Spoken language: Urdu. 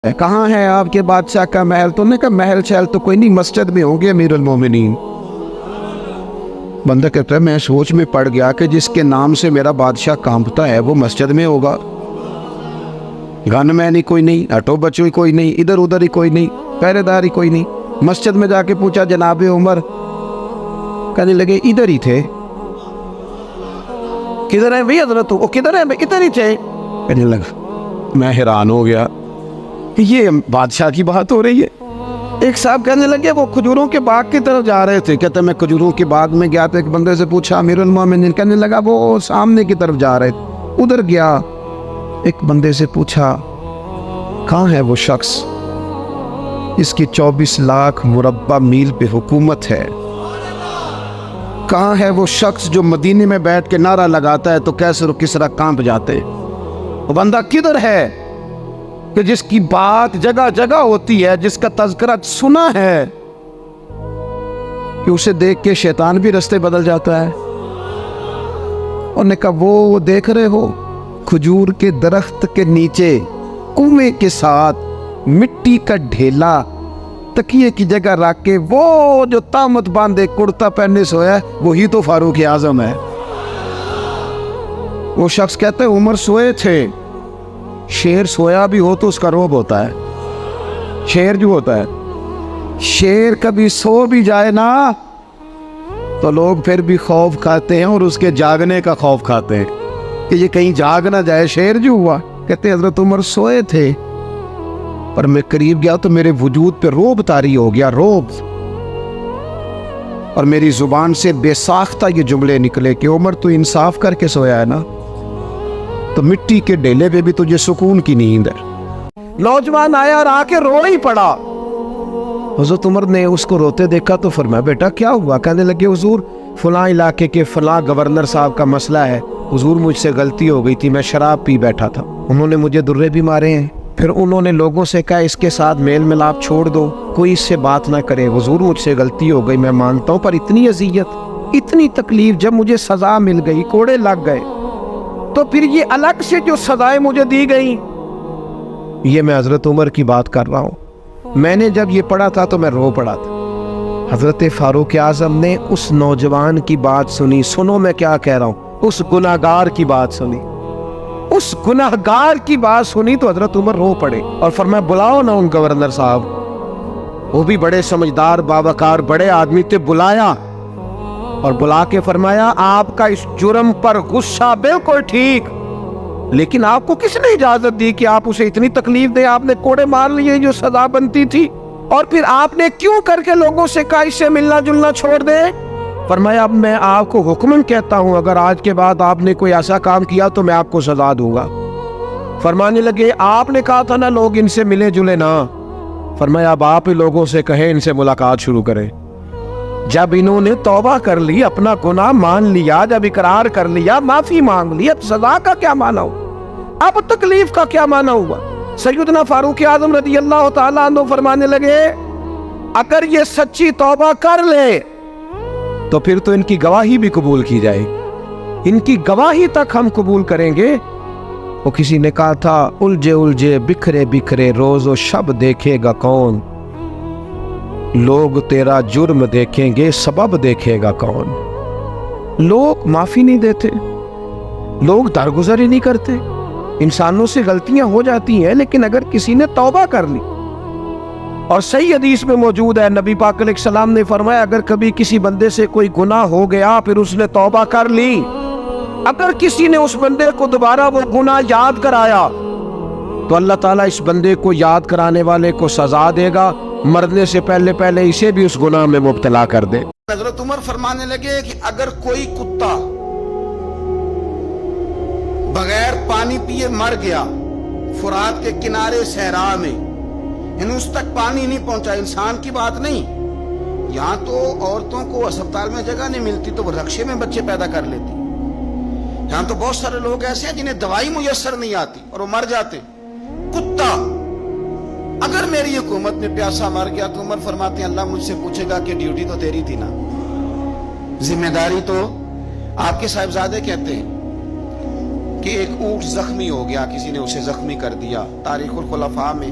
کہاں ہے آپ کے بادشاہ کا محل؟ تو نے کہا محل شہل تو کوئی نہیں، مسجد میں ہوں گے امیر المومنین۔ بندہ کہتا ہے میں سوچ میں پڑ گیا کہ جس کے نام سے میرا بادشاہ کانپتا ہے وہ مسجد میں ہوگا۔ گن مین ہی کوئی نہیں، ہٹو بچو ہی کوئی نہیں، ادھر ادھر ہی کوئی نہیں، پہرے دار ہی کوئی نہیں۔ مسجد میں جا کے پوچھا جناب عمر، کہنے لگے ادھر ہی تھے۔ کدھر ہیں بھئی حضرت؟ وہ کدھر ہیں بھئی؟ ادھر ہی تھے۔ کہنے لگا میں حیران ہو گیا، یہ بادشاہ کی بات ہو رہی ہے۔ ایک صاحب کہنے لگے وہ کھجوروں کے باغ کی طرف جا رہے تھے، کہتے میں کھجوروں کے باغ میں گیا تو ایک بندے سے پوچھا امیر المومنین، کہنے لگا وہ سامنے کی طرف جا رہے تھے، ادھر گیا۔ ایک بندے سے پوچھا کہاں ہے وہ شخص اس کی 24 لاکھ مربع میل پہ حکومت ہے؟ کہاں ہے وہ شخص جو مدینے میں بیٹھ کے نعرہ لگاتا ہے تو کیسر و کسرا کانپ جاتے؟ وہ بندہ کدھر ہے کہ جس کی بات جگہ جگہ ہوتی ہے، جس کا تذکرہ سنا ہے کہ اسے دیکھ کے شیطان بھی رستے بدل جاتا ہے؟ انہوں نے کہا وہ دیکھ رہے ہو کھجور کے درخت کے نیچے کنویں کے ساتھ مٹی کا ڈھیلا تکیے کی جگہ رکھ کے وہ جو تامت باندھے کرتا پہنے سویا ہے وہی تو فاروق اعظم ہے۔ وہ شخص کہتے ہیں عمر سوئے تھے۔ شیر سویا بھی ہو تو اس کا روب ہوتا ہے۔ شیر جو ہوتا ہے، شیر کبھی سو بھی جائے نا تو لوگ پھر بھی خوف کھاتے ہیں، اور اس کے جاگنے کا خوف کھاتے ہیں کہ یہ کہیں جاگ نہ جائے۔ شیر جو ہوا، کہتے ہیں حضرت عمر سوئے تھے پر میں قریب گیا تو میرے وجود پہ روب طاری ہو گیا، روب، اور میری زبان سے بے ساختہ یہ جملے نکلے کہ عمر تو انصاف کر کے سویا ہے نا، تو مٹی کے ڈیلے پہ بھی تجھے سکون کی نیند ہے۔ نوجوان آیا اور آ کے رو ہی پڑا۔ حضرت عمر نے اس کو روتے دیکھا تو فرمایا بیٹا کیا ہوا؟ کہنے لگے حضور فلاں علاقے کے فلاں گورنر صاحب کا مسئلہ ہے، حضور مجھ سے غلطی ہو گئی تھی، میں شراب پی بیٹھا تھا، انہوں نے مجھے درے بھی مارے ہیں، پھر انہوں نے لوگوں سے کہا اس کے ساتھ میل ملاپ چھوڑ دو، کوئی اس سے بات نہ کرے، حضور مجھ سے غلطی ہو گئی میں مانتا ہوں، پر اتنی اذیت اتنی تکلیف، جب مجھے سزا مل گئی، کوڑے لگ گئے، تو پھر یہ الگ سے جو سزائیں مجھے دی گئیں، یہ میں حضرت عمر کی بات کر رہا ہوں، میں نے جب یہ پڑھا تھا تو میں رو پڑا تھا۔ حضرت فاروق اعظم نے اس نوجوان کی بات سنی، سنو میں کیا کہہ رہا ہوں، اس گناہگار کی بات سنی، اس گناہگار کی بات سنی تو حضرت عمر رو پڑے اور فرمایا بلاؤ نا ان گورنر صاحب، وہ بھی بڑے سمجھدار باوقار بڑے آدمی تھے، بلایا اور بلا کے فرمایا آپ کا اس جرم پر غصہ بالکل ٹھیک، لیکن آپ کو کس نے اجازت دی کہ آپ اسے اتنی تکلیف دیں؟ آپ نے کوڑے مار لیے جو سزا بنتی تھی، اور پھر آپ نے کیوں کر کے لوگوں سے کہا اس سے ملنا جلنا چھوڑ دیں؟ فرمایا اب میں آپ کو حکمن کہتا ہوں اگر آج کے بعد آپ نے کوئی ایسا کام کیا تو میں آپ کو سزا دوں گا۔ فرمانے لگے آپ نے کہا تھا نا لوگ ان سے ملے جلے نا، فرمایا اب آپ ہی لوگوں سے کہیں ان سے ملاقات شروع کریں۔ جب انہوں نے توبہ کر لی، اپنا گناہ مان لیا، جب اقرار کر لیا، معافی مانگ لی، اب سزا کا کیا معنی ہوا؟ اب تکلیف کا کیا معنی ہوا؟ سیدنا فاروق اعظم رضی اللہ تعالیٰ عنہ فرمانے لگے اگر یہ سچی توبہ کر لے تو پھر تو ان کی گواہی بھی قبول کی جائے، ان کی گواہی تک ہم قبول کریں گے۔ وہ کسی نے کہا تھا الجھے الجھے بکھرے بکھرے روز و شب دیکھے گا کون، لوگ تیرا جرم دیکھیں گے سبب دیکھے گا کون۔ لوگ معافی نہیں دیتے، لوگ درگزر ہی نہیں کرتے، انسانوں سے غلطیاں ہو جاتی ہیں، لیکن اگر کسی نے توبہ کر لی، اور صحیح حدیث میں موجود ہے نبی پاک علیہ السلام نے فرمایا اگر کبھی کسی بندے سے کوئی گناہ ہو گیا پھر اس نے توبہ کر لی، اگر کسی نے اس بندے کو دوبارہ وہ گناہ یاد کرایا تو اللہ تعالیٰ اس بندے کو یاد کرانے والے کو سزا دے گا، مرنے سے پہلے پہلے اسے بھی اس گناہ میں مبتلا کر دے۔ حضرت عمر فرمانے لگے کہ اگر کوئی کتا بغیر پانی پیے مر گیا فرات کے کنارے صحرا میں، اس تک پانی نہیں پہنچا، انسان کی بات نہیں، یہاں تو عورتوں کو اسپتال میں جگہ نہیں ملتی تو وہ رکشے میں بچے پیدا کر لیتی، یہاں تو بہت سارے لوگ ایسے ہیں جنہیں دوائی میسر نہیں آتی اور وہ مر جاتے۔ کتا اگر میری حکومت میں پیاسا مر گیا تو عمر فرماتے ہیں اللہ مجھ سے پوچھے گا کہ ڈیوٹی تو تیری تھی نا، ذمہ داری تو آپ کے صاحبزادے کہتے ہیں کہ ایک اونٹ زخمی ہو گیا، کسی نے اسے زخمی کر دیا، تاریخ الخلفاء میں